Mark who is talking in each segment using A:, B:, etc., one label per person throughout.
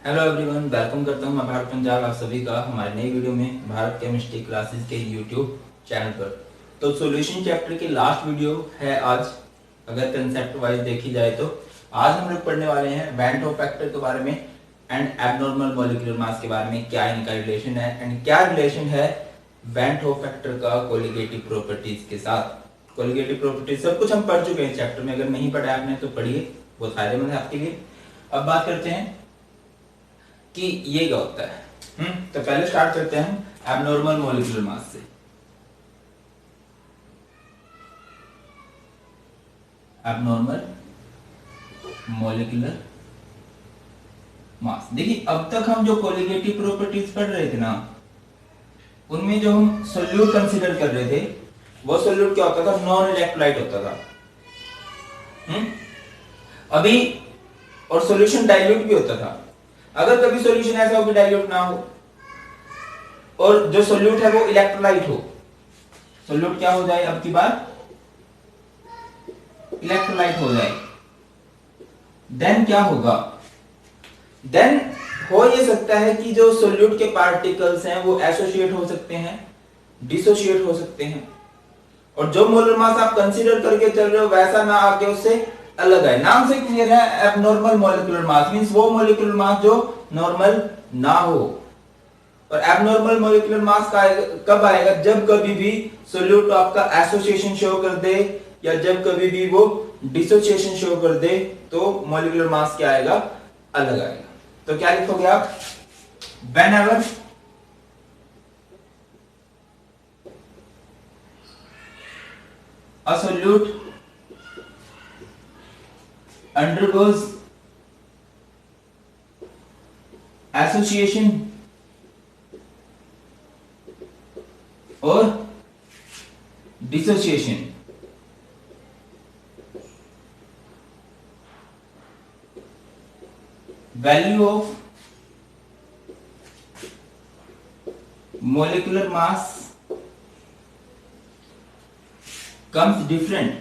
A: Hello everyone, welcome करता हूं मैं भारत पंजाब आप सभी का हमारे नई वीडियो में भारत केमिस्ट्री क्लासेस के यूट्यूब चैनल पर। तो सॉल्यूशन चैप्टर की लास्ट वीडियो है आज। अगर कंसेप्ट वाइज देखी जाए तो आज हम लोग पढ़ने वाले हैं वैन टॉप फैक्टर के बारे में एंड एब्नॉर्मल मॉलिक्यूलर मास के बारे में, क्या इनका रिलेशन है एंड क्या रिलेशन है वैन टॉप फैक्टर का कोलिगेटिव प्रॉपर्टीज के साथ। कोलिगेटिव प्रॉपर्टीज सब कुछ हम पढ़ चुके हैं चैप्टर में, अगर नहीं पढ़ा आपने तो पढ़िए, बहुत फायदेमंद है आपके लिए। अब बात करते हैं कि ये क्या होता है। तो पहले स्टार्ट करते हैं हम एब्नॉर्मल मॉलिक्यूलर मास से। एब्नॉर्मल मॉलिक्यूलर मास, देखिए अब तक हम जो कोलिगेटिव प्रॉपर्टीज पढ़ रहे थे ना, उनमें जो हम सोल्यूट कंसीडर कर रहे थे वो सोल्यूट क्या होता था, नॉन इलेक्ट्रोलाइट होता था। अभी और सॉल्यूशन डाइल्यूट भी होता था। अगर कभी सॉल्यूशन ऐसा हो कि डाइल्यूट ना हो और जो सॉल्यूट है वो इलेक्ट्रोलाइट हो, सॉल्यूट क्या हो जाए, अब की बार इलेक्ट्रोलाइट हो जाए, देन क्या होगा, देन हो ये सकता है कि जो सॉल्यूट के पार्टिकल्स हैं वो एसोसिएट हो सकते हैं, डिसोसिएट हो सकते हैं, और जो मोलर मास आप कंसीडर करके चल रहे हो वैसा ना आके उससे अलग है। नाम से क्लियर है, एब्नॉर्मल मॉलिक्यूलर मास मींस वो मॉलिक्यूलर मास जो नॉर्मल ना हो। और एब्नॉर्मल मॉलिक्यूलर मास का कब आएगा, जब कभी भी सॉल्यूट आपका एसोसिएशन शो कर दे या जब कभी भी वो डिसोसिएशन शो कर दे तो मॉलिक्यूलर मास क्या आएगा, अलग आएगा। तो क्या लिखोगे आप, whenever a solute undergoes association or dissociation, value of molecular mass comes different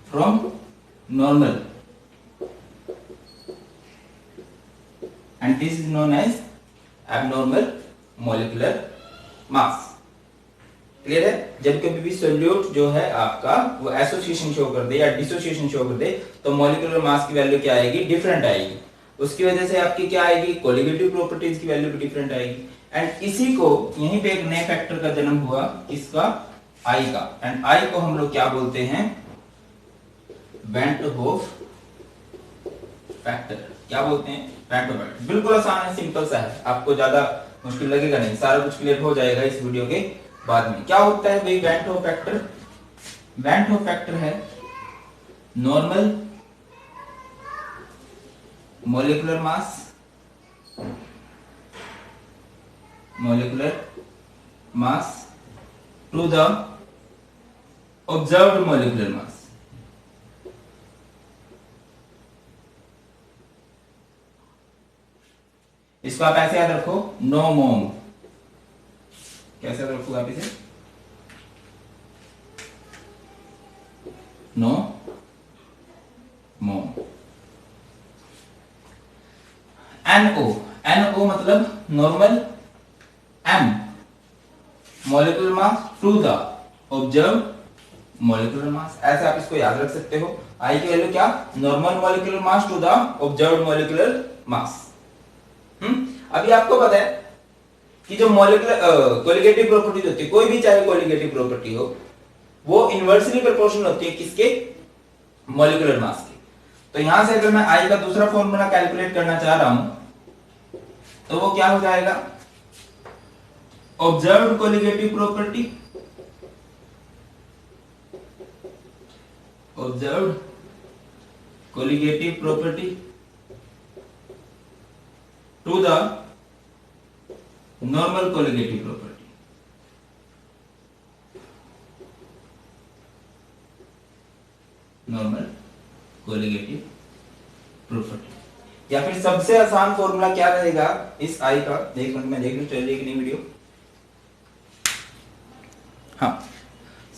A: from normal and this is known as abnormal molecular mass। Clear है, जब कभी भी सोल्यूट जो है आपका वो एसोसिएशन शो कर दे या डिसोसिएशन शो कर दे तो मॉलिक्यूलर मास की वैल्यू क्या आएगी, डिफरेंट आएगी। उसकी वजह से आपकी क्या आएगी, कोलिगेटिव प्रॉपर्टीज की वैल्यू भी डिफरेंट आएगी। एंड इसी को यहीं पे एक नए फैक्टर का जन्म हुआ, किसका, आई का। एंड आई को हम लोग क्या बोलते हैं, वैन टॉप फैक्टर। क्या बोलते हैं, वैन टॉप फैक्टर। बिल्कुल आसान है, सिंपल सा है, आपको ज्यादा मुश्किल लगेगा नहीं, सारा कुछ क्लियर हो जाएगा इस वीडियो के बाद में। क्या होता है भाई van't Hoff factor, van't Hoff factor है normal molecular mass to the observed molecular mass। इसको आप ऐसे याद रखो, नो मोम। कैसे याद रखोगे आप इसे, नो मोम। NO, NO मतलब normal M molecular mass to the observed molecular mass, ऐसे आप इसको याद रख सकते हो। I की वैल्यू क्या, normal molecular mass to the observed molecular mass. अभी आपको पता है कि जो मॉलिक्यूलर कोलिगेटिव प्रॉपर्टीज होती है, कोई भी चाहे कोलिगेटिव प्रॉपर्टी हो, वो इनवर्सली प्रोपोर्शनल होती है किसके, मॉलिक्यूलर मास के। तो यहां से अगर मैं I का दूसरा फॉर्मूला कैलकुलेट करना चाह रहा हूं तो वो क्या हो जाएगा, observed colligative property, observed colligative property to the normal colligative property. Normal colligative property. या फिर सबसे आसान फॉर्मूला क्या रहेगा इस आई का, एक मिनट में देख लूं चल रही है कि नहीं वीडियो। हाँ,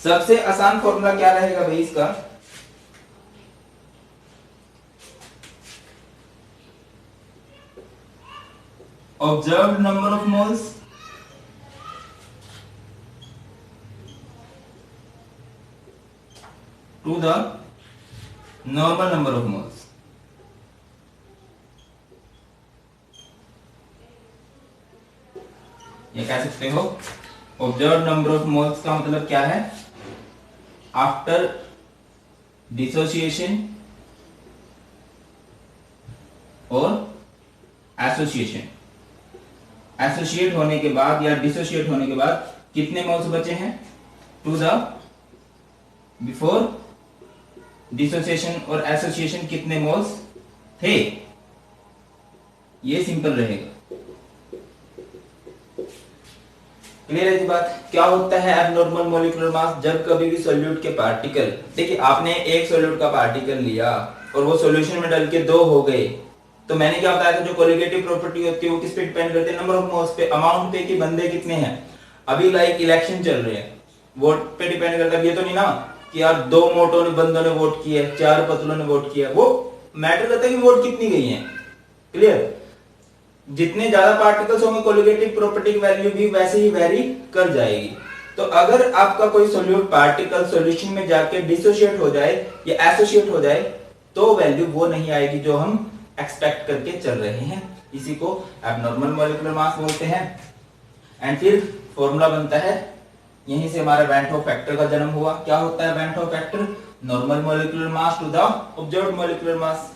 A: सबसे आसान फॉर्मूला क्या रहेगा भाई इसका? Observed number of moles to the normal number of moles. ये कह सकते हो ऑब्जर्व्ड नंबर ऑफ मोल्स का मतलब क्या है? आफ्टर डिसोसिएशन और एसोसिएशन, एसोसिएट होने के बाद या डिसोसिएट होने के बाद कितने मोल्स बचे हैं टू द बिफोर डिसोसिएशन और एसोसिएशन कितने मोल्स थे। ये सिंपल रहेगा। क्लियर है जी बात? क्या होता है एबनॉर्मल मॉलिक्यूलर मास? जब कभी भी सॉल्यूट के पार्टिकल, देखिए आपने एक सॉल्यूट का पार्टिकल लिया और वो सॉल्यूशन में डल के दो हो गए, तो मैंने क्या बताया था जो कोलिगेटिव प्रॉपर्टी होती है वो किस पे डिपेंड करती है? नंबर ऑफ मोल्स पे, अमाउंट पे कि बंदे कितने हैं। अभी लाइक इलेक्शन चल रहे हैं, वोट पे डिपेंड करता है। ये तो नहीं ना कि यार 2 मोटों ने बंदों ने वोट किया, 4 पतलों ने वोट किया, वो मैटर करता है कि वोट कितनी गई है। क्लियर? जितने ज्यादा पार्टिकल्स होंगे कोलिगेटिव प्रॉपर्टी की वैल्यू भी वैसे ही वेरी कर जाएगी। तो अगर आपका कोई सोल्यूट पार्टिकल सॉल्यूशन में जाके डिसोशिएट हो जाए या एसोसिएट हो जाए तो वैल्यू वो नहीं आएगी जो हम एक्सपेक्ट करके चल रहे हैं। इसी को एबनॉर्मल मॉलिक्यूलर मास बोलते हैं। एंड फिर फॉर्मूला बनता है, यहीं से हमारा वैन होफ फैक्टर का जन्म हुआ। क्या होता है van Hoff factor? Normal molecular mass to the observed molecular mass.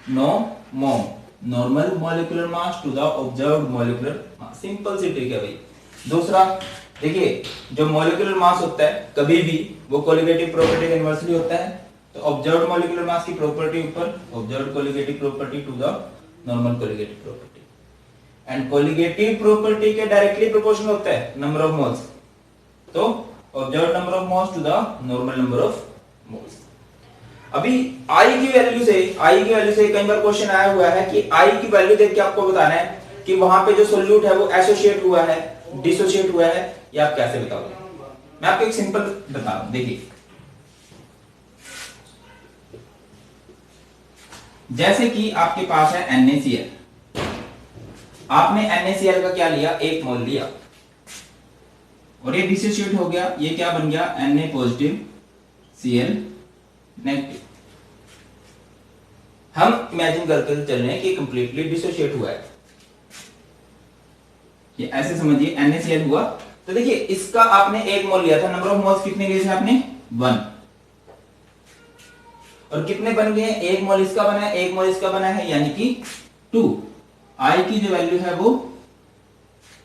A: No मो, normal molecular mass to the observed molecular mass. Simple सी ट्रिक है भाई। दूसरा देखिए, जो मॉलिक्यूलर मास होता है कभी भी वो कोलिगेटिव प्रॉपर्टी का इन्वर्सली होता है। तो ऑब्जर्व्ड मॉलिक्यूलर मास की प्रॉपर्टी ऊपर observed colligative property to the normal colligative property. And colligative property के डायरेक्टली प्रोपोर्शनल होता है नंबर ऑफ मोल्स। तो observed number of moles to the normal number of moles. अभी आई की वैल्यू से कई बार क्वेश्चन आया हुआ है कि आई की वैल्यू देख के आपको बताना है कि वहां पे जो सोल्यूट है वो एसोसिएट हुआ है, डिसोसिएट हुआ है, या आप कैसे बताओगे? मैं आपको एक सिंपल बता रहा हूं। देखिए, जैसे कि आपके पास है NaCl, आपने NaCl का क्या लिया? 1 मोल लिया और ये डिसोसिएट हो गया। ये क्या बन गया? Na positive Cl negative. हम इमेजिन करके चल रहे हैं कि कंप्लीटली डिसोसिएट हुआ है। ये ऐसे समझिए NaCl हुआ। तो देखिए, इसका आपने 1 मोल लिया था, नंबर ऑफ मोल्स कितने लिए थे आपने? 1। और कितने बन गए? 1 मोल इसका बना है, 1 मोल इसका बना है, यानी कि 2। आई की जो वैल्यू है वो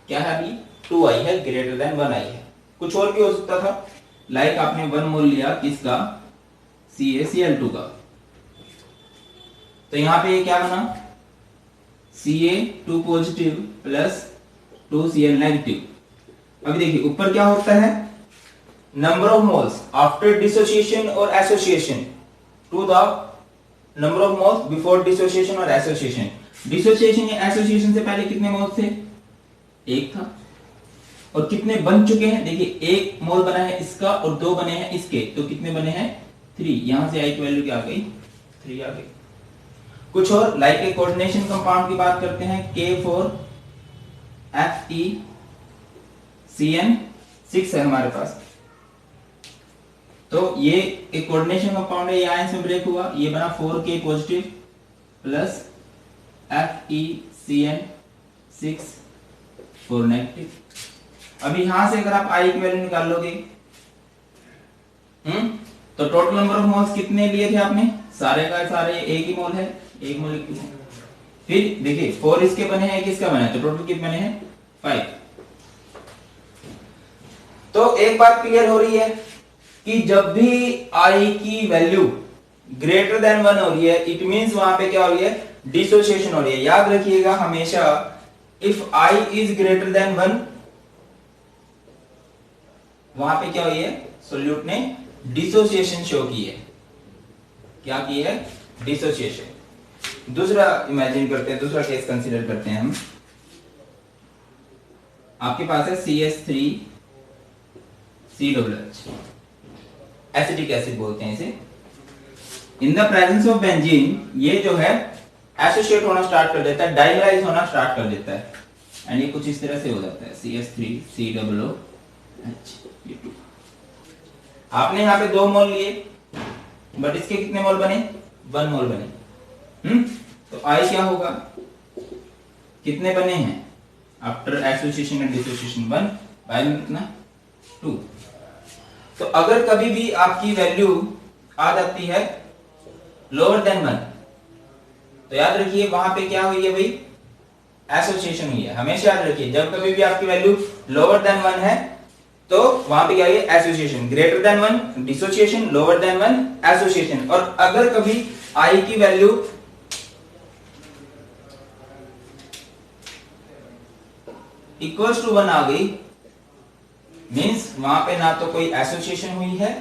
A: क्या है? अभी 2i है, ग्रेटर देन 1i है। कुछ और भी हो सकता था, लाइक आपने 1 मोल लिया किसका? CaCl2 का, तो यहां पे ये क्या बना? Ca2 positive plus 2Cl negative. अभी देखिए ऊपर क्या होता है? Number of moles after dissociation और association to the number of moles before dissociation और एसोसिएशन। डिसोसिएशन या एसोसिएशन से पहले कितने मोल्स थे? 1 था। और कितने बन चुके हैं? देखिए 1 मोल बना है इसका और 2 बने हैं इसके, तो कितने बने हैं? 3। यहां से आई की वैल्यू क्या आ गई? 3 आ गई। कुछ और लाइक एक कोऑर्डिनेशन कंपाउंड की बात करते हैं, K4FeCN6 है हमारे पास। तो ये एक कोऑर्डिनेशन कंपाउंड है, ये आयंस में ब्रेक हुआ, ये बना 4K positive plus FeCN6 4 negative. अभी यहां से अगर आप आई की वैल्यू निकाल लोगे, तो टोटल नंबर ऑफ मोल्स कितने लिए थे आपने? सारे का सारे एक ही मोल है, 1 मोल। फिर देखिए 4 इसके बने हैं, 1 इसका बना है, तो टोटल कितने बने हैं? 5। तो एक बात क्लियर हो रही है कि जब भी i की वैल्यू ग्रेटर देन 1 हो रही है, इट मींस वहां पे क्या हो रही है? डिसोसिएशन हो रही है। याद रखिएगा हमेशा, if i is greater than 1, वहां पे क्या हुई है? सोल्यूट ने डिसोसिएशन शो की है। क्या की है? डिसोसिएशन। दूसरा इमेजिन करते हैं, दूसरा केस कंसीडर करते हैं हम। आपके पास है CH3 COOH, एसिटिक एसिड बोलते हैं इसे। In the presence of benzene ये जो है एसोसिएट होना स्टार्ट कर देता है, डाइमराइज होना स्टार्ट कर देता है, एंड ये कुछ इस तरह से हो जाता है CH3COOH। आपने यहाँ पे 2 मोल लिए, बट इसके कितने मोल बने? 1 मोल बने। तो I क्या होगा? कितने बने हैं after association and dissociation? 1, by में कितना? 2। तो अगर कभी भी आपकी वैल्यू आ जाती है लोअर देन 1, तो याद रखिए वहां पे क्या हुई है भाई? एसोसिएशन हुई है। हमेशा याद रखिए जब कभी भी आपकी वैल्यू लोअर देन 1 है तो वहां पे क्या हुई? Association. Greater than 1 dissociation, lower than 1 association. और अगर कभी I की वैल्यू इक्वल्स टू 1 आ गई, मींस वहां पे ना तो कोई एसोसिएशन हुई है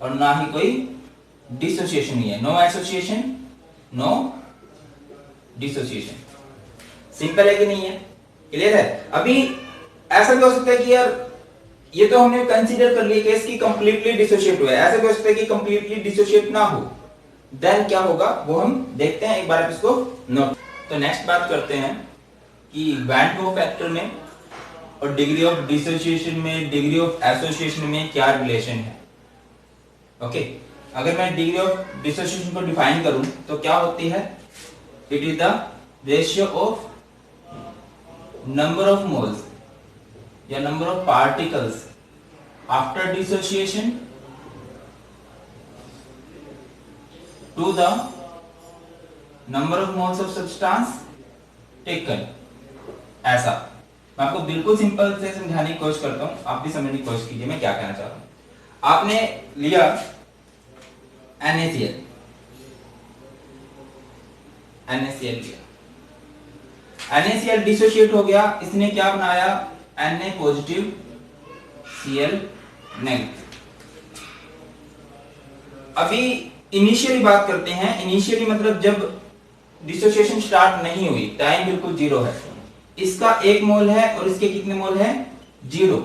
A: और ना ही कोई डिसोसिएशन हुई है। No association, no dissociation. Simple है कि नहीं है? क्लियर है? अभी ऐसा भी हो सकता है कि यार ये तो हमने कंसीडर कर लिया केस की कंप्लीटली डिसोशिएट हुआ है, ऐसा भी हो सकता है कि कंप्लीटली डिसोशिएट ना हो। देन क्या होगा वो हम देखते हैं, एक बार आप इसको नोट। तो नेक्स्ट बात करते हैं कि वैन गॉ फैक्टर में और डिग्री ऑफ डिसोसिएशन में, डिग्री ऑफ एसोसिएशन में क्या रिलेशन है। ओके, अगर मैं डिग्री ऑफ डिसोसिएशन को डिफाइन करूं तो क्या होती है? It is the ratio of number of moles या number of particles after dissociation to the number of moles of substance taken. ऐसा मैं आपको बिल्कुल सिंपल से समझाने की कोशिश करता हूं, आप भी समझने की कोशिश कीजिए मैं क्या कहना चाह रहा हूं। आपने लिया NaCl, NaCl लिया, NaCl डिसोशिएट हो गया, इसने क्या बनाया? Na positive Cl negative. अभी इनिशियली बात करते हैं, इनिशियली मतलब जब डिसोसिएशन स्टार्ट नहीं हुई, टाइम बिल्कुल 0 है, इसका 1 मोल है और इसके कितने मोल है? 0।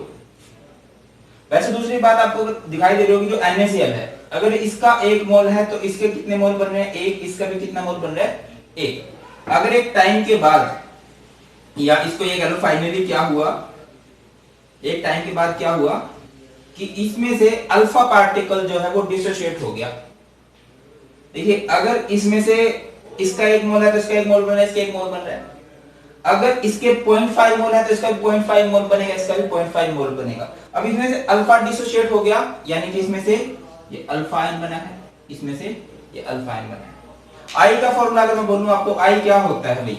A: वैसे दूसरी बात आपको दिखाई दे रही होगी जो NaCl है, अगर इसका 1 मोल है तो इसके कितने मोल बन रहे हैं? 1। इसका भी कितना मोल बन रहा है? 1। अगर एक टाइम के बाद, या इसको ये कह लो फाइनली क्या हुआ, एक टाइम के बाद क्या हुआ कि इसमें से अल्फा पार्टिकल जो है वो डिसोशिएट हो गया। देखिए अगर इसमें से इसका 1 मोल है तो इसका 1 मोल बन रहा है, इसका 1 मोल बन रहा है। अगर इसके 0.5 मोल है तो इसका भी 0.5 मोल बनेगा, इसका भी 0.5 मोल बनेगा। अब इसमें से अल्फा डिसोशिएट हो गया, यानी कि इसमें से ये अल्फा आयन बना है, इसमें से ये अल्फा आयन बना है। आई का फॉर्मूला अगर मैं बोलूं आपको, आई क्या होता है भाई?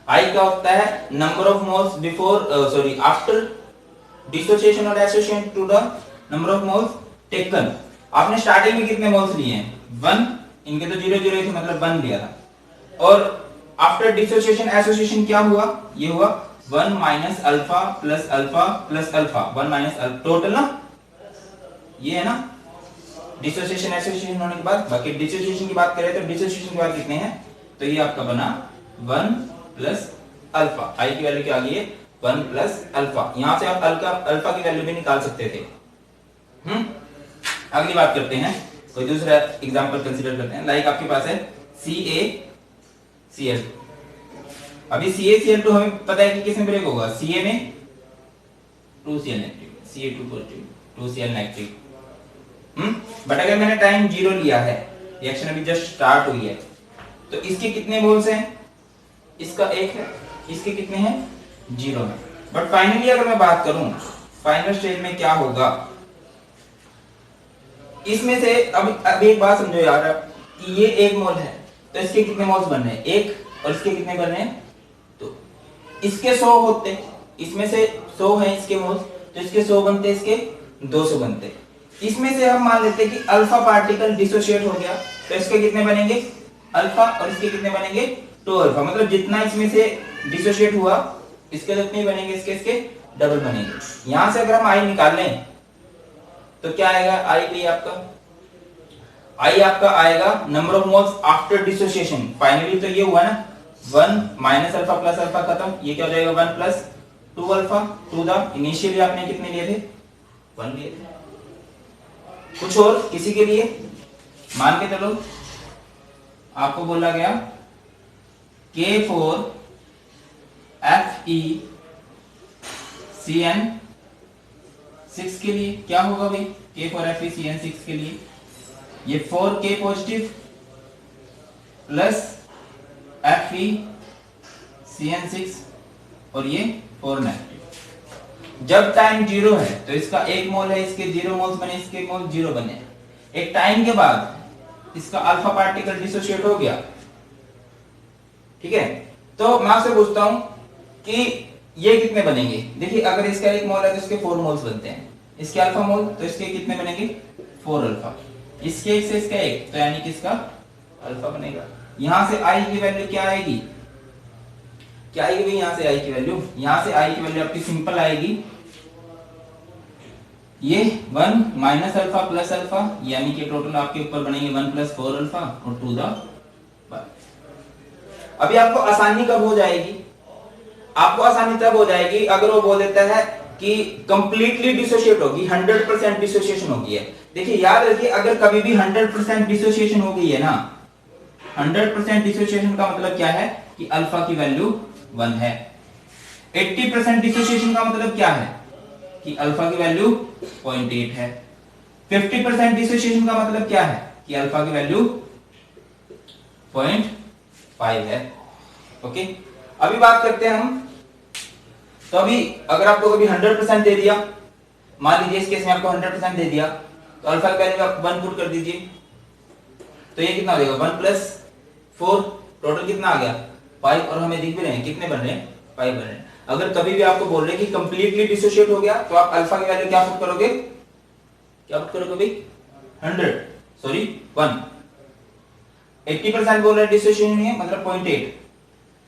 A: आई क्या होता है? Number of moles before after dissociation और association to the number of moles taken. आपने स्टार्टिंग में कितने मोल्स लिए हैं? 1। इनके तो 0 0 थे, मतलब 1 लिया था। और आफ्टर डिसोसिएशन एसोसिएशन क्या हुआ? ये हुआ 1 minus alpha plus alpha plus alpha, 1 minus total ना, ये है ना डिसोसिएशन एसोसिएशन होने के बाद। बाकी डिसोसिएशन की बात करें तो डिसोसिएशन के बाद कितने हैं? तो ये आपका बना 1 प्लस अल्फा। आई की वैल्यू क्या आ गई है? 1 प्लस अल्फा। यहां से आप अल्फा की वैल्यू भी निकाल सकते थे। अगली बात करते हैं, कोई दूसरा एग्जांपल कंसीडर करते हैं। लाइक आपके पास है CaCl। अभी CaCl2 हमें पता है कि किस में ब्रेक होगा? Ca में 2Cl negative, Ca2 positive, 2Cl negative. But अगर मैंने टाइम 0 लिया है, रिएक्शन अभी जस्ट स्टार्ट हुई है, तो इसके कितने मोल्स हैं? इसका 1 है, इसके कितने हैं? 0 है। बट फाइनली अगर मैं बात करूं फाइनल स्टेज में क्या होगा, इसमें से अब एक बात समझो यार, कि ये 1 मोल है तो इसके कितने मोल्स बन रहे हैं? 1। और इसके कितने बन रहे हैं? तो इसके 100 होते, इसमें से 100 है इसके मोल्स, तो इसके 100 बनते, इसके 200 बनते। इसमें से हम मान लेते हैं कि अल्फा पार्टिकल डिसोशिएट हो गया, तो इसके कितने बनेंगे? अल्फा। और इसके कितने बनेंगे? 2 अल्फा। मतलब जितना इसमें से डिसोशिएट हुआ इसके जितने बनेंगे, इसके डबल बनेंगे। यहां से अगर हम आई निकाल लें तो क्या आएगा? आई भी आपका आएगा number of moles after dissociation. Finally तो ये हुआ ना 1 माइनस अल्फा प्लस अल्फा खत्म, ये क्या हो जाएगा? 1 plus 2 alpha two the, initially आपने कितने लिए थे 1 लिए थे। कुछ और किसी के लिए मान के चलो आपको बोला गया K फॉर FeCN6 के लिए क्या होगा भाई, K फॉर FeCN6 के लिए ये 4K पॉजिटिव प्लस FeCN6 और ये 4 नेगेटिव। जब टाइम 0 है तो इसका 1 मोल है, इसके 0 मोल्स बने, इसके मोल 0 बने। एक टाइम के बाद इसका अल्फा पार्टिकल डिसोसिएट हो गया, ठीक है। तो मैं आपसे पूछता हूं कि ये कितने बनेंगे। देखिए अगर इसका 1 मोल है तो इसके 4 मोल्स बनते हैं, इसके अल्फा मोल तो इसके कितने बनेंगे 4 अल्फा, इसके 1 से इसका 1 तो यानी कि इसका अल्फा बनेगा। यहां से आई की वैल्यू क्या आएगी, क्या आएगी भाई यहां से आई की वैल्यू, यहां से आई की वैल्यू आपकी सिंपल आएगी, ये 1 माइनस अल्फा प्लस अल्फा यानी कि टोटल आपके ऊपर बनेंगे 1 प्लस 4 अल्फा और टू द। अभी आपको आसानी कब हो जाएगी, आपको आसानी तब हो जाएगी अगर वो बोल देता है कि कंप्लीटली डिसोशिएट होगी, 100% डिसोसिएशन होगी है। देखिए याद रखिए अगर कभी भी 100% डिसोसिएशन हो गई है ना, 100% डिसोसिएशन का मतलब क्या है कि अल्फा की वैल्यू 1 है। 80% डिसोसिएशन का मतलब क्या है कि अल्फा की वैल्यू 0.8 है। 50% डिसोसिएशन का मतलब क्या है कि अल्फा की वैल्यू 0.5 है। ओके, अभी बात करते हैं हम। तो अभी अगर आपको कभी 100% दे दिया, मान लीजिए इस केस में आपको 100% दे दिया, तो अल्फा की वैल्यू आप 1 पुट कर दीजिए, तो ये कितना हो जाएगा 1 प्लस 4, टोटल कितना आ गया 5, और हमें दिख भी रहे हैं कितने बन रहे हैं 5 बन रहे हैं। अगर कभी भी आपको बोल रहे हैं कि कंप्लीटली डिसोशिएट हो गया तो आप अल्फा की वैल्यू क्या पुट करोगे, क्या पुट करोगे भाई 100 1। 80% बोल रहा है डिसोशिएशन नहीं है मतलब 0.8,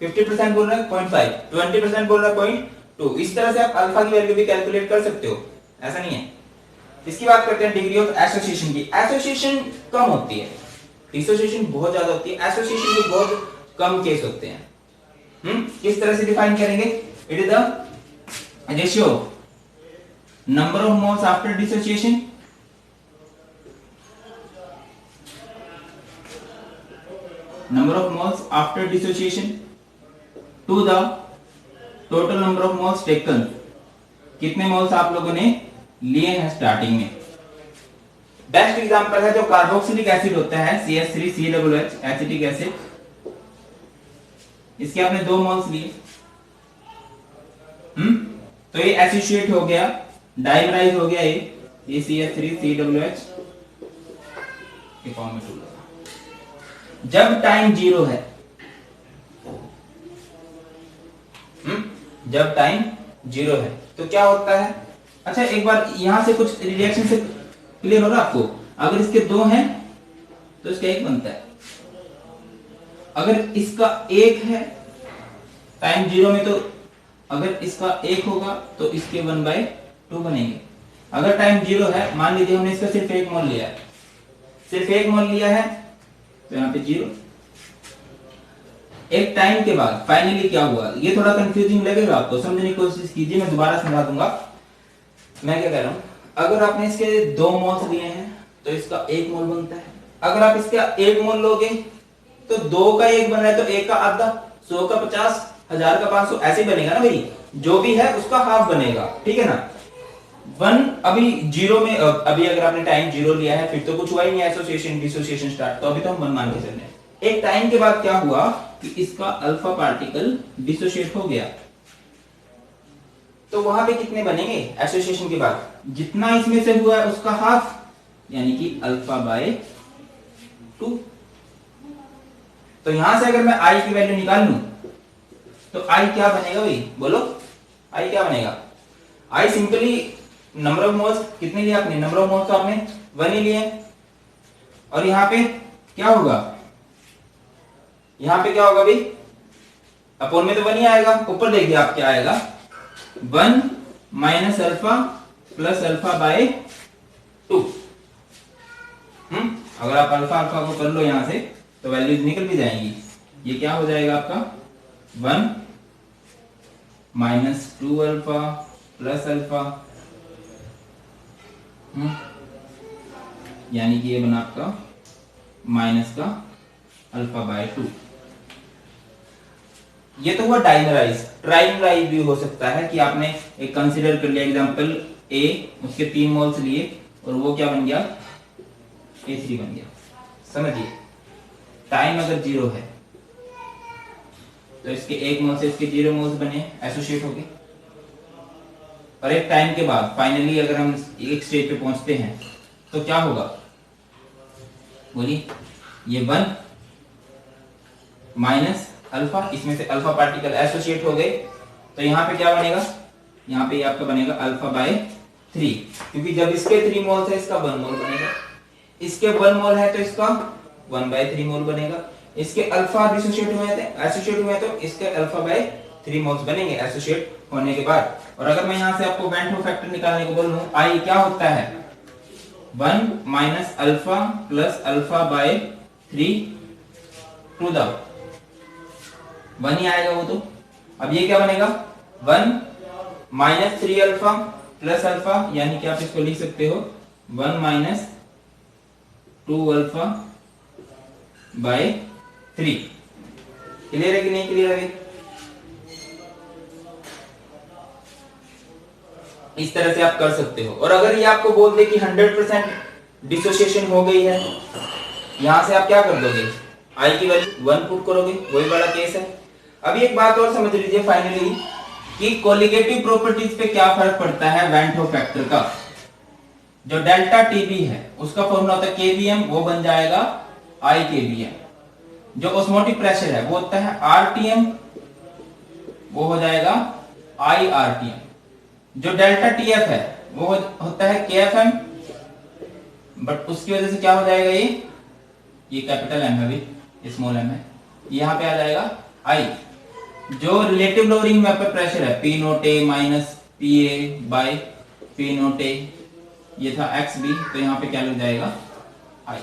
A: 50% बोल रहा है 0.5, 20% बोल रहा है 0.2। इस तरह से आप अल्फा की वैल्यू भी कैलकुलेट कर सकते हो, ऐसा नहीं है। इसकी बात करते हैं डिग्री ऑफ एसोसिएशन की। एसोसिएशन कम होती है, डिसोसिएशन बहुत ज्यादा होती है, एसोसिएशन के बहुत कम केस होते हैं। किस तरह से डिफाइन करेंगे, it is the ratio number of moles after dissociation number of moles after dissociation to the total number of moles taken। कितने मोल्स आप लोगों ने लिए हैं स्टार्टिंग में। बेस्ट एग्जांपल है जो कार्बोक्सिलिक एसिड होता है CH3COOH एसिटिक एसिड, इसके आपने 2 मोल्स लिए, तो ये एसोसिएट हो गया, डाइमराइज हो गया, ये CH3COOH के फॉर्म में टूट गया। जब टाइम 0 है, जब टाइम 0 है तो क्या होता है। अच्छा एक बार यहां से कुछ रिएक्शन से क्लियर हो रहा है आपको। अगर इसके 2 हैं तो इसका 1 बनता है, अगर इसका 1 है टाइम 0 में तो अगर इसका 1 होगा तो इसके 1/2 बनेंगे। अगर टाइम 0 है, मान लीजिए हमने इसका सिर्फ 1 मोल लिया है, सिर्फ 1 मोल लिया है तो यहाँ पे 0। एक टाइम के बाद फाइनली क्या हुआ, ये थोड़ा कंफ्यूजिंग लगेगा आपको, समझने की कोशिश कीजिए, मैं दोबारा समझा दूंगा। मैं क्या कह रहा हूं, अगर आपने इसके 2 मोल्स लिए हैं तो इसका 1 मोल बनता है। अगर आप इसका 1 मोल लोगे तो 2 का 1 बन रहा है तो 1 का आधा, 100 का 50, 1000 का 500, ऐसे बनेगा ना भाई, जो भी है उसका हाफ बनेगा, ठीक है ना। 1 अभी 0 में, अभी अगर आपने टाइम 0 लिया है फिर तो कुछ हुआ ही नहीं, एसोसिएशन डिसोसिएशन स्टार्ट, तो अभी तो हम 1 मान के चल रहे हैं। एक टाइम के बाद क्या हुआ कि इसका अल्फा पार्टिकल डिसोशिएट हो गया, तो वहां पे कितने बनेंगे एसोसिएशन के बाद, जितना इसमें से हुआ है उसका हाफ, यानी कि अल्फा/2। तो यहां से अगर मैं आई की वैल्यू निकाल लूं तो आई क्या बनेगा भाई, बोलो आई क्या बनेगा। I simply number of moles कितने लिए आपने, नंबर ऑफ मोल्स तो आपने 1 ही लिए, और यहां पे क्या होगा, यहां पे क्या होगा भाई, अपोन में तो 1 ही आएगा, ऊपर देखिए आप क्या आएगा 1 माइनस अल्फा प्लस अल्फा/2। अगर आप अल्फा अल्फा को कर लो यहां से तो वैल्यूज निकल भी जाएंगी। ये क्या हो जाएगा आपका 1 माइनस 2 अल्फा प्लस अल्फा, यानी कि ये बना आपका माइनस का अल्फा बाय 2। ये तो हुआ डाइमराइज। ट्राइमराइज भी हो सकता है कि आपने एक कंसीडर कर लिया एग्जांपल ए, उसके 3 मोल्स लिए और वो क्या बन गया, A3 बन गया। समझिए, टाइम अगर 0 है तो इसके 1 मोल से इसके 0 मोल्स बने, एसोसिएट हो गए। और एक टाइम के बाद फाइनली अगर हम एक स्टेज पे पहुंचते हैं तो क्या होगा, बोलिए, ये 1 माइनस अल्फा, इसमें से अल्फा पार्टिकल एसोसिएट हो गए, तो यहाँ पे क्या बनेगा, यहाँ पे आपका बनेगा अल्फा बाय 3, क्योंकि जब इसके 3 मोल्स है इसका 1 मोल बनेगा, इसके 1 मोल है तो इसका 1 बाय 3 मोल बनेगा, इसके अल्फा डिसोसिएट हुए थे, एसोसिएट हुए तो इसके अल्फा बाय 3 मोल्स बनेंगे एसोसिएट होने के बाद। और अगर मैं यहाँ से आपको वेन टू फैक्टर निकालने को बोलूं, आई क्या होता है, 1 minus alpha plus alpha by 3 to the 1 ही आएगा वो तो। अब ये क्या बनेगा, 1 माइनस 3 अल्फा प्लस अल्फा, यानी कि आप इसको लिख सकते हो 1 माइनस 2 अल्फा बाय 3। क्लियर है कि नहीं क्लियर है? इस तरह से आप कर सकते हो। और अगर ये आपको बोल दे कि 100% डिसोसिएशन हो गई है, यहां से आप क्या कर दोगे, आई की वैल्यू 1 पुट करोगे, वही बड़ा केस है। अब एक बात और समझ लीजिए फाइनली कि कोलिगेटिव प्रॉपर्टीज पे क्या फर्क पड़ता है वेन टू फैक्टर का। जो डेल्टा टीबी है उसका फॉर्मूला होता है केवीएम, वो बन जाएगा आई केवीएम। जो ऑस्मोटिक प्रेशर है वो होता है आरटीएम, वो हो जाएगा आई आरटीएम। जो डेल्टा टीएफ है वो होता है केएफएम, बट उसकी वजह से क्या हो जाएगा, ये कैपिटल एम है, भी स्मॉल एम है, यहां पे आ जाएगा आई। जो रिलेटिव लोअरिंग में आपका प्रेशर है P nought A minus P A by P nought A, ये था एक्स बी, तो यहाँ पे क्या लग जाएगा, आई।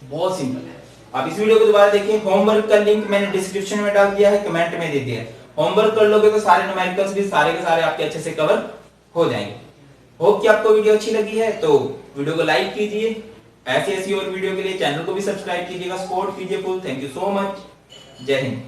A: बहुत सिंपल है। आप इस वीडियो को दोबारा देखिए, होमवर्क का लिंक मैंने डिस्क्रिप्शन में डाल दिया है, कमेंट में दे दिया है। होमवर्क कर लोगे तो सारे न्यूमेरिकल्स भी सारे के सारे आपके अच्छे से कवर हो जाएंगे। होप कि आपको वीडियो अच्छी लगी है, तो वीडियो को लाइक कीजिए, ऐसी और वीडियो के लिए चैनल को भी सब्सक्राइब कीजिएगा, सपोर्ट कीजिए full. Thank you so much, जय हिंद।